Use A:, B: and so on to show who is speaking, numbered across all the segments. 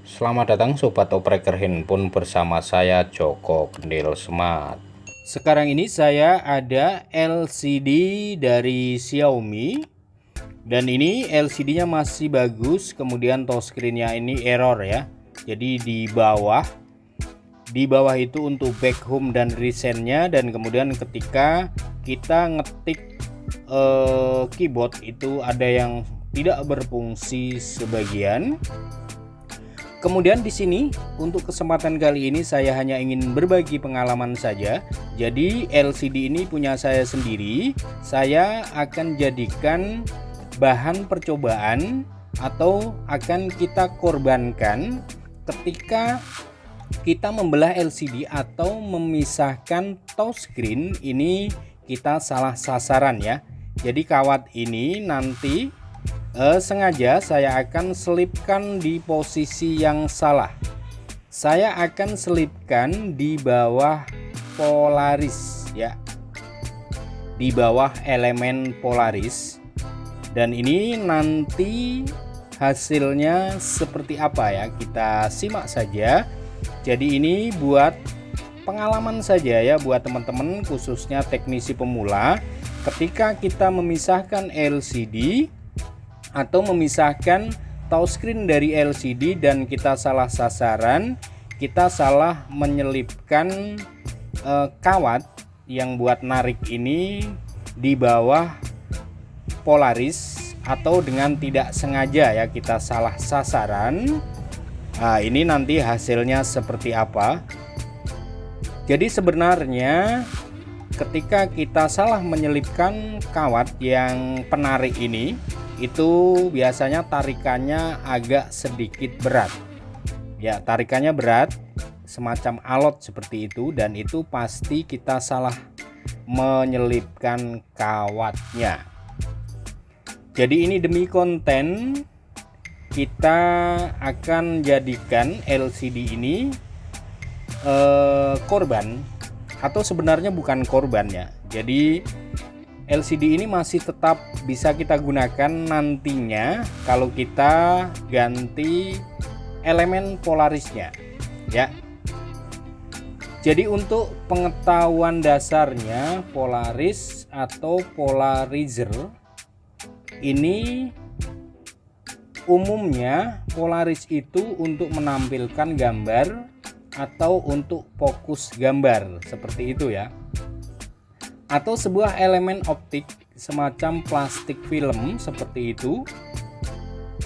A: Selamat datang Sobat Opreker Handphone bersama saya Joko Gendil Smart. Sekarang ini saya ada LCD dari Xiaomi. Dan ini LCD-nya masih bagus, kemudian touchscreen-nya ini error ya. Jadi di bawah itu untuk back home dan recent-nya, dan kemudian ketika kita ngetik keyboard itu ada yang tidak berfungsi sebagian. Kemudian di sini untuk kesempatan kali ini saya hanya ingin berbagi pengalaman saja. Jadi LCD ini punya saya sendiri. Saya akan jadikan bahan percobaan atau akan kita korbankan ketika kita membelah LCD atau memisahkan touchscreen. Ini kita salah sasaran ya. Jadi kawat ini nanti sengaja saya akan selipkan di posisi yang salah. Saya akan selipkan di bawah Polaris ya, di bawah elemen Polaris. Dan ini nanti hasilnya seperti apa ya, kita simak saja. Jadi ini buat pengalaman saja ya, buat teman-teman khususnya teknisi pemula. Ketika kita memisahkan LCD atau memisahkan touchscreen dari LCD dan kita salah sasaran, kita salah menyelipkan kawat yang buat narik ini di bawah Polaris, atau dengan tidak sengaja ya kita salah sasaran. Nah, ini nanti hasilnya seperti apa. Jadi sebenarnya ketika kita salah menyelipkan kawat yang penarik ini, itu biasanya tarikannya agak sedikit berat ya, tarikannya berat semacam alot seperti itu, dan itu pasti kita salah menyelipkan kawatnya. Jadi ini demi konten kita akan jadikan LCD ini korban, atau sebenarnya bukan korban ya. Jadi LCD ini masih tetap bisa kita gunakan nantinya kalau kita ganti elemen Polarisnya ya. Jadi untuk pengetahuan dasarnya, Polaris atau polarizer ini umumnya Polaris itu untuk menampilkan gambar atau untuk fokus gambar seperti itu ya, atau sebuah elemen optik semacam plastik film seperti itu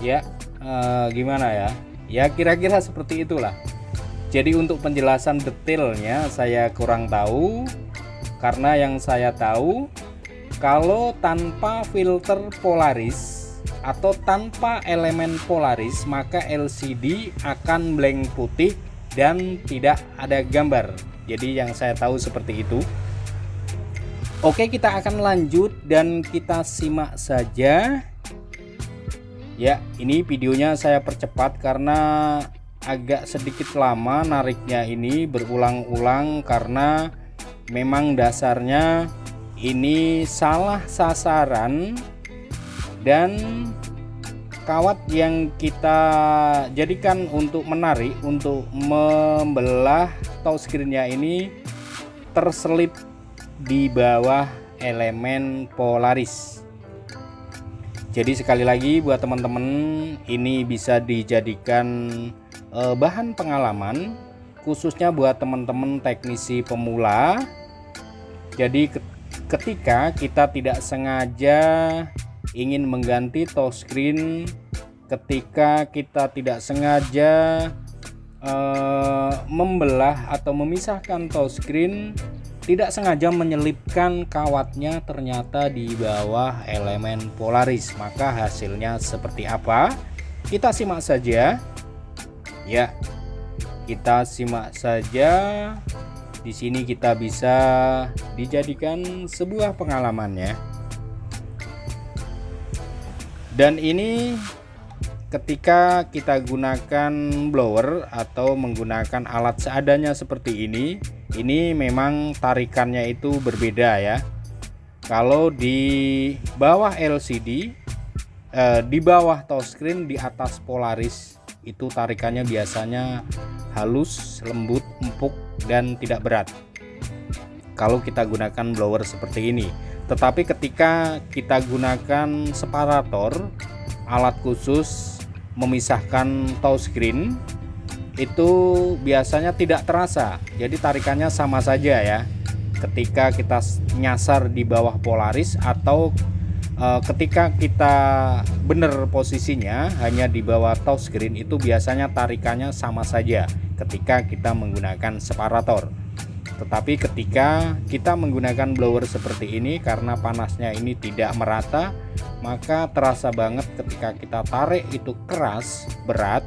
A: ya. Gimana ya, ya kira-kira seperti itulah. Jadi untuk penjelasan detailnya saya kurang tahu, karena yang saya tahu kalau tanpa filter Polaris atau tanpa elemen Polaris, maka LCD akan blank putih dan tidak ada gambar. Jadi yang saya tahu seperti itu. Oke, kita akan lanjut dan kita simak saja ya. Ini videonya saya percepat karena agak sedikit lama nariknya, ini berulang-ulang karena memang dasarnya ini salah sasaran, dan kawat yang kita jadikan untuk menarik, untuk membelah touchscreen-nya ini terselip di bawah elemen Polaris. Jadi sekali lagi buat teman-teman, ini bisa dijadikan bahan pengalaman khususnya buat teman-teman teknisi pemula. Jadi ketika kita tidak sengaja ingin mengganti touchscreen, ketika kita tidak sengaja membelah atau memisahkan touchscreen, tidak sengaja menyelipkan kawatnya ternyata di bawah elemen Polaris, maka hasilnya seperti apa? Kita simak saja ya. Kita simak saja. Di sini kita bisa dijadikan sebuah pengalaman ya. Dan ini ketika kita gunakan blower atau menggunakan alat seadanya seperti ini memang tarikannya itu berbeda ya. Kalau di bawah LCD, di bawah touchscreen, di atas Polaris, itu tarikannya biasanya halus, lembut, empuk, dan tidak berat kalau kita gunakan blower seperti ini. Tetapi ketika kita gunakan separator, alat khusus memisahkan touchscreen, itu biasanya tidak terasa, jadi tarikannya sama saja ya ketika kita nyasar di bawah Polaris atau ketika kita benar posisinya hanya di bawah touchscreen, itu biasanya tarikannya sama saja ketika kita menggunakan separator. Tetapi ketika kita menggunakan blower seperti ini, karena panasnya ini tidak merata, maka terasa banget ketika kita tarik itu keras, berat,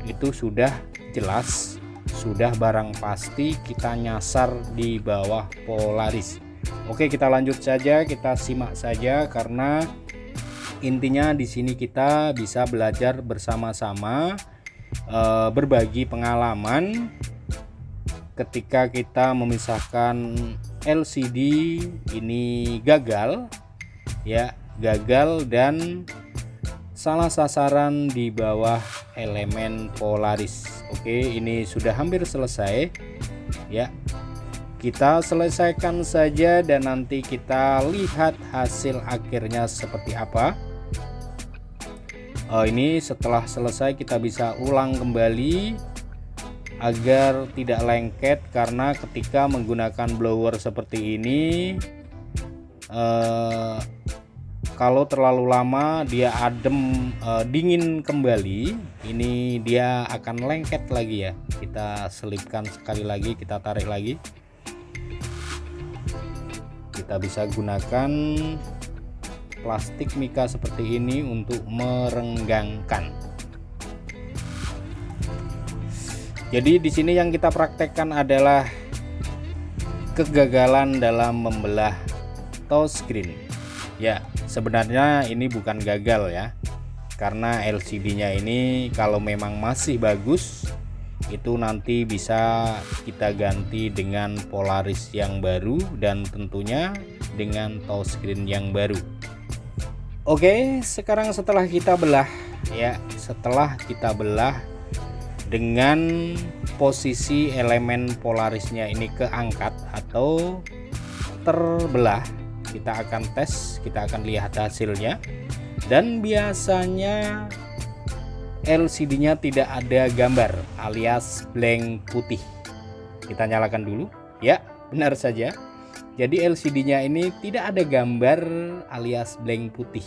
A: itu sudah jelas, sudah barang pasti kita nyasar di bawah Polaris. Oke, kita lanjut saja, kita simak saja, karena intinya di sini kita bisa belajar bersama-sama, berbagi pengalaman ketika kita memisahkan LCD ini gagal ya, gagal dan salah sasaran di bawah elemen Polaris. Oke, ini sudah hampir selesai ya, kita selesaikan saja dan nanti kita lihat hasil akhirnya seperti apa. Ini setelah selesai kita bisa ulang kembali agar tidak lengket, karena ketika menggunakan blower seperti ini kalau terlalu lama dia adem, dingin kembali, ini dia akan lengket lagi ya. Kita selipkan sekali lagi, kita tarik lagi. Kita bisa gunakan plastik mika seperti ini untuk merenggangkan. Jadi di sini yang kita praktekkan adalah kegagalan dalam membelah touchscreen. Ya, sebenarnya ini bukan gagal ya, karena LCD-nya ini kalau memang masih bagus, itu nanti bisa kita ganti dengan Polaris yang baru dan tentunya dengan touchscreen yang baru. Oke, sekarang setelah kita belah ya, setelah kita belah dengan posisi elemen Polarisnya ini keangkat atau terbelah, kita akan tes, kita akan lihat hasilnya. Dan biasanya LCD-nya tidak ada gambar alias blank putih. Kita nyalakan dulu ya, benar saja. Jadi LCD-nya ini tidak ada gambar alias blank putih.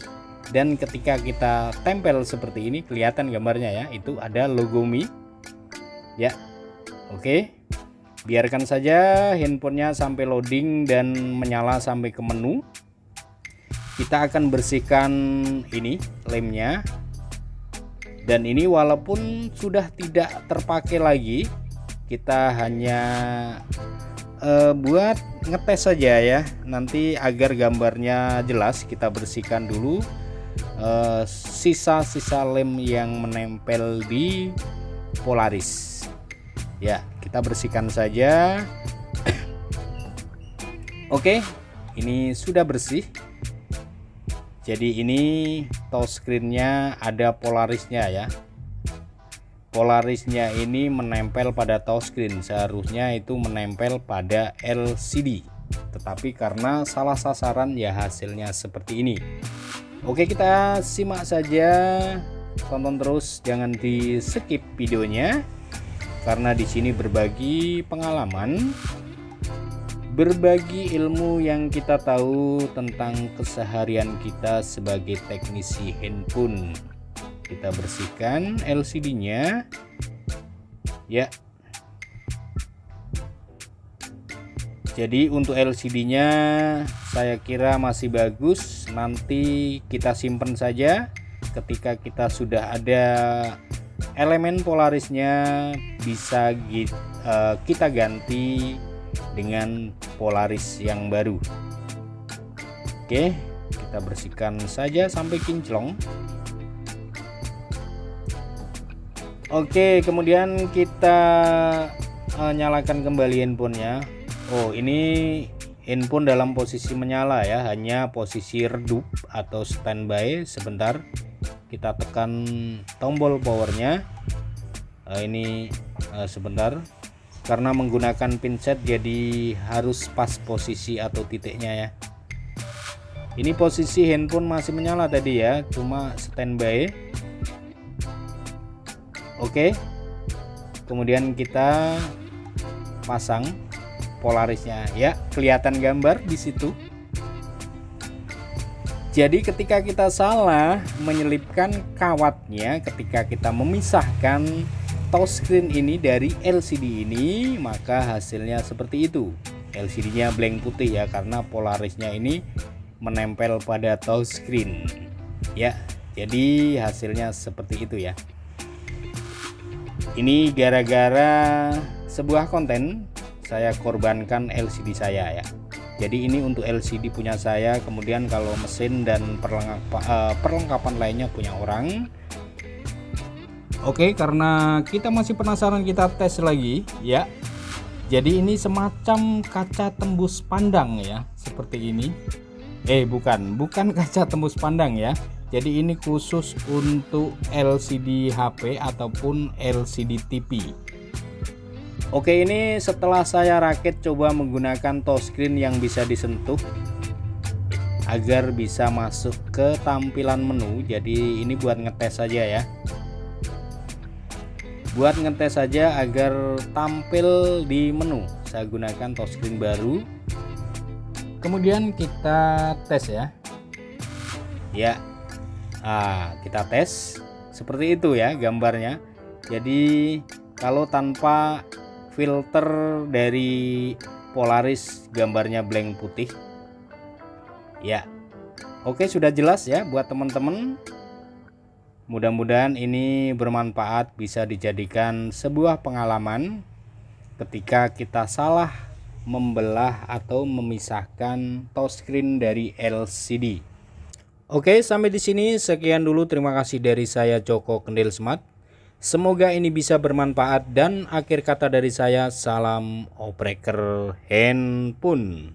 A: Dan ketika kita tempel seperti ini, kelihatan gambarnya ya, itu ada logo Mi ya. Oke, biarkan saja handphonenya sampai loading dan menyala sampai ke menu. Kita akan bersihkan ini lemnya, dan ini walaupun sudah tidak terpakai lagi, kita hanya buat ngetes saja ya, nanti agar gambarnya jelas. Kita bersihkan dulu sisa-sisa lem yang menempel di Polaris ya, kita bersihkan saja. Oke, ini sudah bersih. Jadi ini touchscreen-nya ada Polarisnya ya. Polarisnya ini menempel pada touchscreen, seharusnya itu menempel pada LCD, tetapi karena salah sasaran ya hasilnya seperti ini. Oke, kita simak saja, tonton terus, jangan di skip videonya, karena di sini berbagi pengalaman, berbagi ilmu yang kita tahu tentang keseharian kita sebagai teknisi handphone. Kita bersihkan LCD-nya ya. Jadi untuk LCD-nya saya kira masih bagus, nanti kita simpan saja. Ketika kita sudah ada elemen Polarisnya, bisa kita ganti dengan Polaris yang baru. Oke, kita bersihkan saja sampai kinclong. Oke, kemudian kita nyalakan kembali handphonenya. Oh, ini handphone dalam posisi menyala ya, hanya posisi redup atau standby. Sebentar, kita tekan tombol powernya. Ini sebentar, karena menggunakan pinset jadi harus pas posisi atau titiknya ya. Ini posisi handphone masih menyala tadi ya, cuma standby. Oke, kemudian kita pasang polarisnya ya, kelihatan gambar di situ. Jadi ketika kita salah menyelipkan kawatnya, ketika kita memisahkan touchscreen ini dari LCD ini, maka hasilnya seperti itu. LCD-nya blank putih ya, karena polarisnya ini menempel pada touchscreen ya. Jadi hasilnya seperti itu ya. Ini gara-gara sebuah konten saya korbankan LCD saya ya. Jadi ini untuk LCD punya saya, kemudian kalau mesin dan perlengkapan lainnya punya orang. Oke, karena kita masih penasaran, kita tes lagi ya. Jadi ini semacam kaca tembus pandang ya, seperti ini. Bukan kaca tembus pandang ya. Jadi ini khusus untuk LCD HP ataupun LCD TV. Oke, ini setelah saya rakit coba menggunakan touchscreen yang bisa disentuh agar bisa masuk ke tampilan menu. Jadi ini buat ngetes saja ya. Buat ngetes saja agar tampil di menu. Saya gunakan touchscreen baru. Kemudian kita tes ya. Ya. Kita tes seperti itu ya gambarnya. Jadi kalau tanpa filter dari Polaris gambarnya blank putih ya. Oke, sudah jelas ya buat teman-teman. Mudah-mudahan ini bermanfaat, bisa dijadikan sebuah pengalaman ketika kita salah membelah atau memisahkan touchscreen dari LCD. Oke, sampai di sini sekian dulu. Terima kasih dari saya Joko Kendil Smart. Semoga ini bisa bermanfaat, dan akhir kata dari saya, salam opreker handphone.